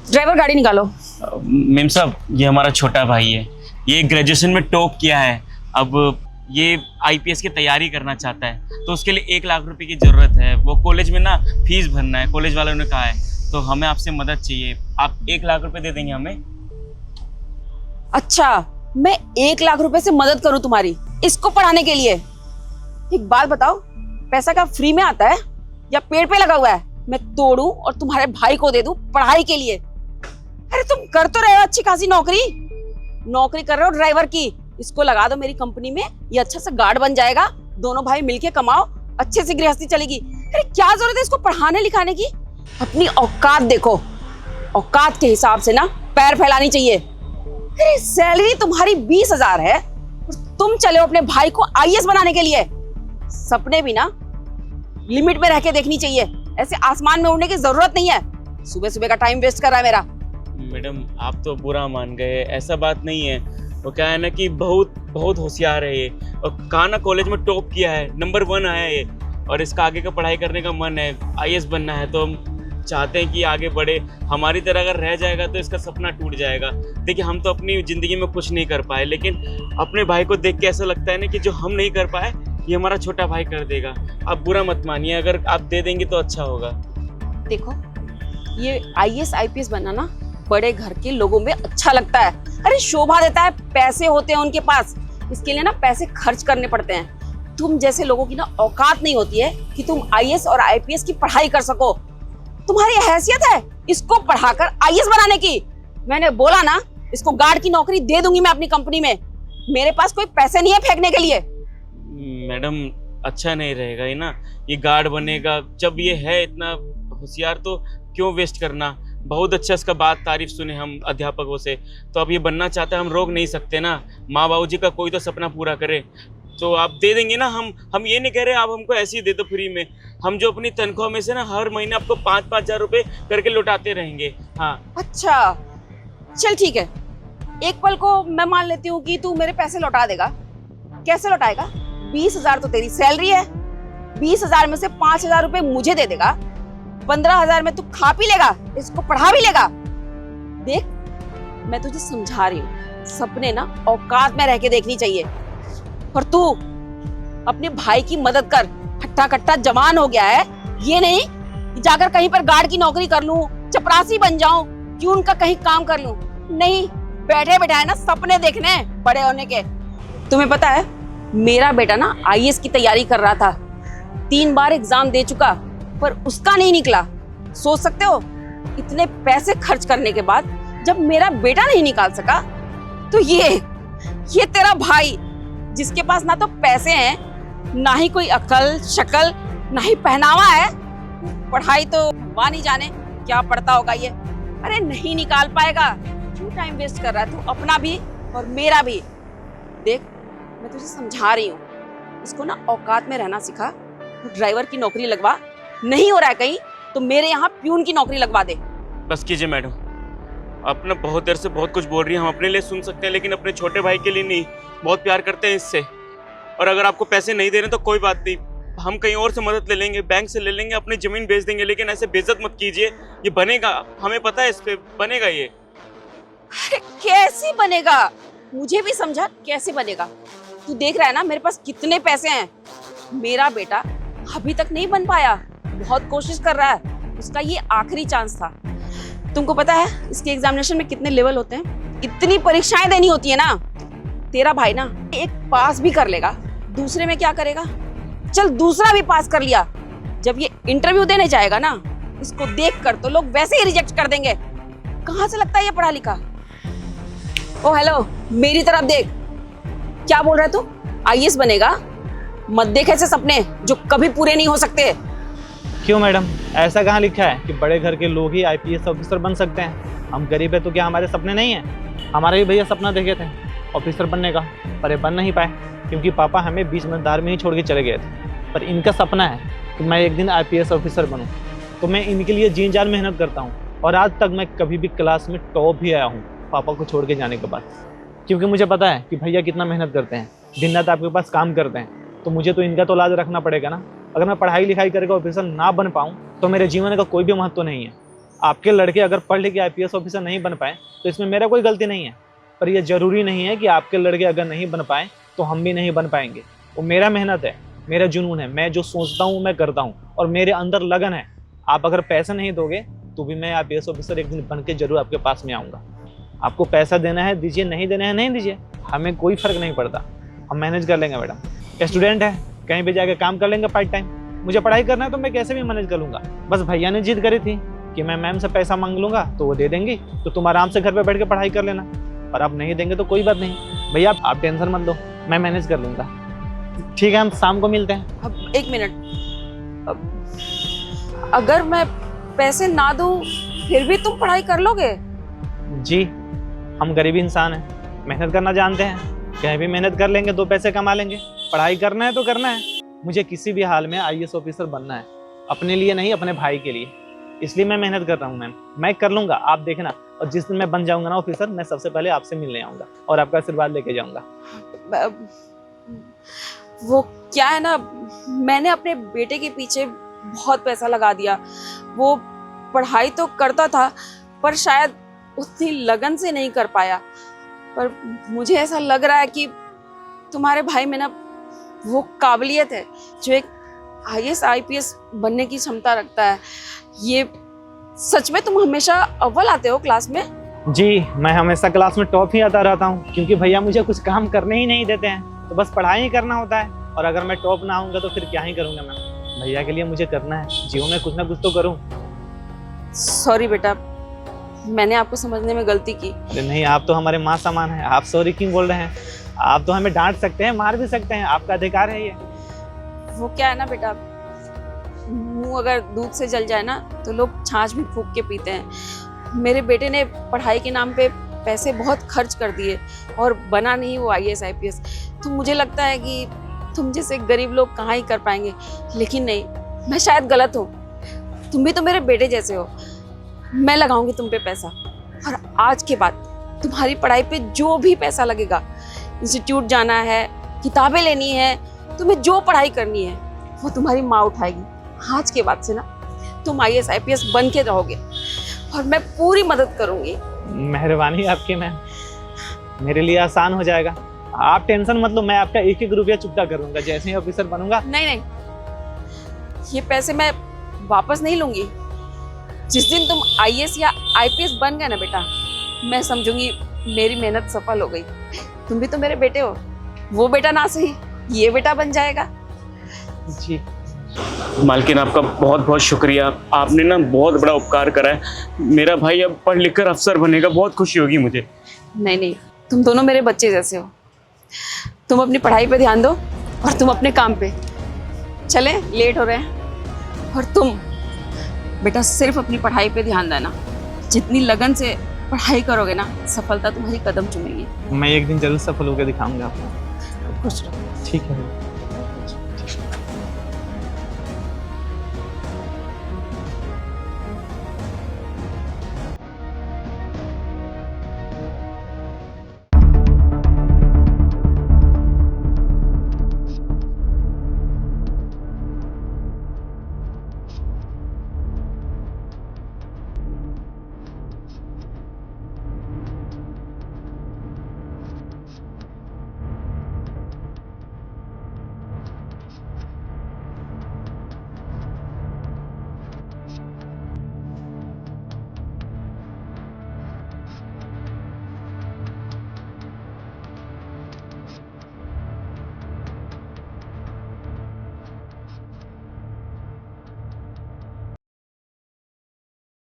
Driver गाड़ी निकालो। Ma'am साहब, ये हमारा छोटा भाई है। ये ग्रेजुएशन में टॉप किया है। अब ये आईपीएस की तैयारी करना चाहता है, तो उसके लिए 1 लाख रुपए की ज़रूरत है। वो कॉलेज में ना फीस भरना है, कॉलेज वालों ने कहा है। तो हमें आपसे मदद चाहिए। आप 1 लाख रुपए दे देंगे हमें? अच्छा, मैं 1 लाख रुपए से मदद करूं तुम्हारी इसको पढ़ाने के लिए? एक बात बताओ, पैसा क्या फ्री में आता है या पेड़ पे लगा हुआ है? मैं तोड़ूं और तुम्हारे भाई को दे दूं पढ़ाई के लिए? अरे तुम कर तो रहे हो अच्छी खासी नौकरी कर रहे हो ड्राइवर की। इसको लगा दो मेरी कंपनी में, ये अच्छा सा गार्ड बन जाएगा। दोनों भाई मिलके कमाओ, अच्छे से गृहस्थी चलेगी। अरे क्या जरूरत है इसको पढ़ाने लिखाने की? अपनी औकात देखो, औकात के हिसाब से ना पैर फैलानी चाहिए। अरे सैलरी तुम्हारी 20,000 है और तुम चले हो अपने भाई को आईएएस बनाने के लिए। सपने भी ना लिमिट में रह के देखनी चाहिए, ऐसे आसमान में उड़ने की जरूरत नहीं है। सुबह सुबह का टाइम वेस्ट कर रहा है मेरा। मैडम, आप तो बुरा मान गए, ऐसा बात नहीं है। वो क्या है ना कि बहुत बहुत होशियार है ये, और कहा ना कॉलेज में टॉप किया है, नंबर 1 आया है ये। और इसका आगे का पढ़ाई करने का मन है, आईएएस बनना है। तो हम चाहते हैं कि आगे बढ़े। हमारी तरह अगर रह जाएगा तो इसका सपना टूट जाएगा। देखिए, हम तो अपनी ज़िंदगी में कुछ नहीं कर पाए, लेकिन अपने भाई को देख के ऐसा लगता है ना कि जो हम नहीं कर पाए ये हमारा छोटा भाई कर देगा। आप बुरा मत मानिए, अगर आप दे देंगे तो अच्छा होगा। देखो, ये आईएएस आईपीएस बनना ना बड़े घर के लोगों में अच्छा लगता है। अरे शोभा देता है, पैसे होते हैं उनके पास, इसके लिए ना पैसे खर्च करने पड़ते हैं। तुम जैसे लोगों की ना औकात नहीं होती है कि तुम आईएएस और आईपीएस की पढ़ाई कर सको। तुम्हारी हैसियत है इसको पढ़ाकर आईएएस बनाने की? मैंने बोला ना, इसको गार्ड की नौकरी दे दूंगी मैं अपनी कंपनी में। मेरे पास कोई पैसे नहीं है फेंकने के लिए। मैडम, अच्छा नहीं रहेगा ये ना, ये गार्ड बनेगा। जब ये है इतना होशियार तो क्यों वेस्ट करना। बहुत अच्छा इसका बात तारीफ सुने हम अध्यापकों से। तो अब ये बनना चाहता है, हम रोक नहीं सकते ना। माँ बाबू जी का कोई तो सपना पूरा करे। तो आप दे देंगे ना? हम ये नहीं कह रहे आप हमको ऐसे ही दे दो फ्री में। हम जो अपनी तनख्वाह में से ना हर महीने आपको 5-5 हजार रुपये करके लौटाते रहेंगे। हाँ। अच्छा चल ठीक है, एक पल को मैं मान लेती हूँ कि तू मेरे पैसे लौटा देगा। कैसे लौटाएगा? 20,000 तो तेरी सैलरी है। 20,000 में से 5,000 रुपए मुझे दे देगा। 15,000 में तू खा पी लेगा, इसको पढ़ा भी लेगा। देख, मैं तुझे समझा रही हूँ, सपने ना औकात में रह के देखनी चाहिए। और तू अपने भाई की मदद कर। हट्टा कट्टा जवान हो गया है, ये नहीं कि जाकर कहीं पर गार्ड की नौकरी कर लूं, चपरासी बन जाऊं, क्यों उनका कहीं काम कर लूं। नहीं, बैठे बैठाए ना सपने देखने बड़े होने के। तुम्हें पता है, मेरा बेटा ना आईएएस की तैयारी कर रहा था। 3 बार एग्जाम दे चुका, पर उसका नहीं निकला। सोच सकते हो, इतने पैसे खर्च करने के बाद जब मेरा बेटा नहीं निकाल सका, तो ये तेरा भाई, जिसके पास ना तो पैसे हैं, ना ही कोई अकल शक्ल, ना ही पहनावा है, पढ़ाई तो भगवान ही जाने क्या पढ़ता होगा ये। अरे नहीं निकाल पाएगा। क्यों टाइम वेस्ट कर रहा है तू, अपना भी और मेरा भी? देख, मैं तुझे समझा रही हूँ, इसको ना औकात में रहना सिखा। ड्राइवर की नौकरी लगवा, नहीं हो रहा है कहीं तो मेरे यहाँ प्यून की नौकरी लगवा दे। बस कीजिए मैडम, आप ना बहुत देर से बहुत कुछ बोल रही हैं। हम अपने लिए सुन सकते हैं, लेकिन अपने छोटे भाई के लिए नहीं। बहुत प्यार करते हैं इससे। और अगर आपको पैसे नहीं दे रहे तो कोई बात नहीं, हम कहीं और से मदद ले लेंगे, बैंक से ले लेंगे, अपनी ज़मीन बेच देंगे। लेकिन ऐसे बेइज्जत मत कीजिए। ये बनेगा, हमें पता है इस पे बनेगा ये। अरे कैसे बनेगा? मुझे भी समझा कैसे बनेगा। तू देख रहा है ना मेरे पास कितने पैसे हैं। मेरा बेटा अभी तक नहीं बन पाया, बहुत कोशिश कर रहा है, उसका ये आखिरी चांस था। तुमको पता है इसके एग्जामिनेशन में कितने लेवल होते हैं? इतनी परीक्षाएं देनी होती है ना। तेरा भाई ना एक पास भी कर लेगा, दूसरे में क्या करेगा? चल दूसरा भी पास कर लिया, जब ये इंटरव्यू देने जाएगा ना, इसको देख कर तो लोग वैसे ही रिजेक्ट कर देंगे। कहाँ से लगता है ये पढ़ा लिखा? ओ हेलो, मेरी तरफ देख। क्या बोल रहा है तू? आईएएस बनेगा? मत देख ऐसे सपने जो कभी पूरे नहीं हो सकते। क्यों मैडम, ऐसा कहाँ लिखा है कि बड़े घर के लोग ही आईपीएस ऑफिसर बन सकते हैं? हम गरीब है तो क्या हमारे सपने नहीं हैं? हमारे भी भैया सपना देखे थे ऑफिसर बनने का, पर ये बन नहीं पाए क्योंकि पापा हमें बीच में दार में ही छोड़ के चले गए थे। पर इनका सपना है कि मैं एक दिन आईपीएस ऑफिसर बनूं, तो मैं इनके लिए जी जान मेहनत करता हूं। और आज तक मैं कभी भी क्लास में टॉप भी आया हूं पापा को छोड़ के जाने के बाद, क्योंकि मुझे पता है कि भैया कितना मेहनत करते हैं, दिन रात आपके पास काम करते हैं। तो मुझे तो इनका तो लाज रखना पड़ेगा ना। अगर मैं पढ़ाई लिखाई करके ऑफिसर ना बन पाऊँ तो मेरे जीवन का कोई भी महत्व नहीं है। आपके लड़के अगर पढ़ लिख के आईपीएस ऑफिसर नहीं बन पाए तो इसमें मेरा कोई गलती नहीं है, पर यह जरूरी नहीं है कि आपके लड़के अगर नहीं बन पाए तो हम भी नहीं बन पाएंगे। वो मेरा मेहनत है, मेरा जुनून है, मैं जो सोचता हूँ मैं करता हूँ और मेरे अंदर लगन है। आप अगर पैसा नहीं दोगे तो भी मैं आईपीएस ऑफिसर एक दिन बन के जरूर आपके पास में आऊँगा। आपको पैसा देना है दीजिए, नहीं देना है नहीं दीजिए, हमें कोई फर्क नहीं पड़ता, हम मैनेज कर लेंगे मैडम। स्टूडेंट है, कहीं भी जाकर काम कर लेंगे पार्ट टाइम। मुझे पढ़ाई करना है तो मैं कैसे भी मैनेज कर लूँगा। बस भैया ने जिद करी थी कि मैं मैम से पैसा मांग लूँगा तो वो दे देंगी, तो तुम आराम से घर पे बैठ के पढ़ाई कर लेना। पर आप नहीं देंगे तो कोई बात नहीं भैया, आप टेंशन मत लो, मैं मैनेज कर लूँगा। ठीक है, हम शाम को मिलते हैं। अब एक मिनट, अगर मैं पैसे ना दूं फिर भी तुम पढ़ाई कर लोगे? जी, हम गरीब इंसान हैं, मेहनत करना जानते हैं, कहीं भी मेहनत कर लेंगे, 2 पैसे कमा लेंगे। पढ़ाई करना है तो करना है। मुझे किसी भी हाल में आईएएस ऑफिसर बनना है, अपने लिए नहीं अपने भाई के लिए, इसलिए मैं मेहनत कर रहा हूँ मैम। मैं कर लूँगा, आप देखना। और जिस दिन मैं बन जाऊँगा ना ऑफिसर, मैं सबसे पहले आपसे मिलने आऊँगा और आपका आशीर्वाद लेके जाऊँगा। वो क्या है ना, मैंने अपने बेटे के पीछे बहुत पैसा लगा दिया। वो पढ़ाई तो करता था पर शायद उतनी लगन से नहीं कर पाया। पर मुझे ऐसा लग रहा है कि तुम्हारे भाई में ना वो काबिलियत है जो एक आईएएस आईपीएस बनने की क्षमता रखता है। ये सच में तुम हमेशा अव्वल आते हो क्लास में? जी, मैं हमेशा क्लास में टॉप ही आता रहता हूँ, क्योंकि भैया मुझे कुछ काम करने ही नहीं देते हैं, तो बस पढ़ाई ही करना होता है। और अगर मैं टॉप ना आऊँगा तो फिर क्या ही करूँगा मैं। भैया के लिए मुझे करना है, जीवन में कुछ ना कुछ तो करूँ। सॉरी बेटा, मैंने आपको समझने में गलती की। अरे नहीं, आप तो हमारे माँ समान हैं, आप सॉरी क्यों बोल रहे हैं? आप तो हमें डांट सकते हैं, मार भी सकते हैं, आपका अधिकार है ये। वो क्या है ना बेटा, मुंह अगर दूध से जल जाए ना तो लोग छाछ भी फूंक के पीते हैं। मेरे बेटे ने पढ़ाई के नाम पे पैसे बहुत खर्च कर दिए और बना नहीं वो आईएएस आईपीएस। तो मुझे लगता है कि तुम जैसे गरीब लोग कहाँ ही कर पाएंगे। लेकिन नहीं, मैं शायद गलत हूँ, तुम भी तो मेरे बेटे जैसे हो। मैं लगाऊंगी तुम पे पैसा, और आज के बाद तुम्हारी पढ़ाई पे जो भी पैसा लगेगा, इंस्टीट्यूट जाना है, किताबें लेनी है, तुम्हें जो पढ़ाई करनी है वो तुम्हारी माँ उठाएगी। आज के बाद से ना तुम आईएएस आईपीएस बन के रहोगे और मैं पूरी मदद करूंगी। मेहरबानी आपकी मैम, मेरे लिए आसान हो जाएगा। आप टेंशन मत लो, मैं आपका 1-1 रुपया चुकता करूंगा जैसे ही ऑफिसर बनूंगा। नहीं नहीं, ये पैसे मैं वापस नहीं लूंगी। जिस दिन तुम आईएएस या आईपीएस बन गए ना बेटा, मैं समझूंगी मेरी मेहनत सफल हो गई। तुम भी तो मेरे बेटे हो, वो बेटा ना सही ये बेटा बन जाएगा। जी मालकिन, आपका बहुत बहुत शुक्रिया, आपने ना बहुत बड़ा उपकार करा है। मेरा भाई अब पढ़ लिख कर अफसर बनेगा, बहुत खुशी होगी मुझे। नहीं नहीं, तुम दोनों मेरे बच्चे जैसे हो। तुम अपनी पढ़ाई पे ध्यान दो और तुम अपने काम पे। चले, लेट हो रहे हैं। और तुम बेटा सिर्फ अपनी पढ़ाई पे ध्यान देना। जितनी लगन से पढ़ाई करोगे ना, सफलता तुम्हारी कदम चूमेगी। मैं एक दिन जरूर सफल होकर दिखाऊंगा आपको। खुश रहो। ठीक है।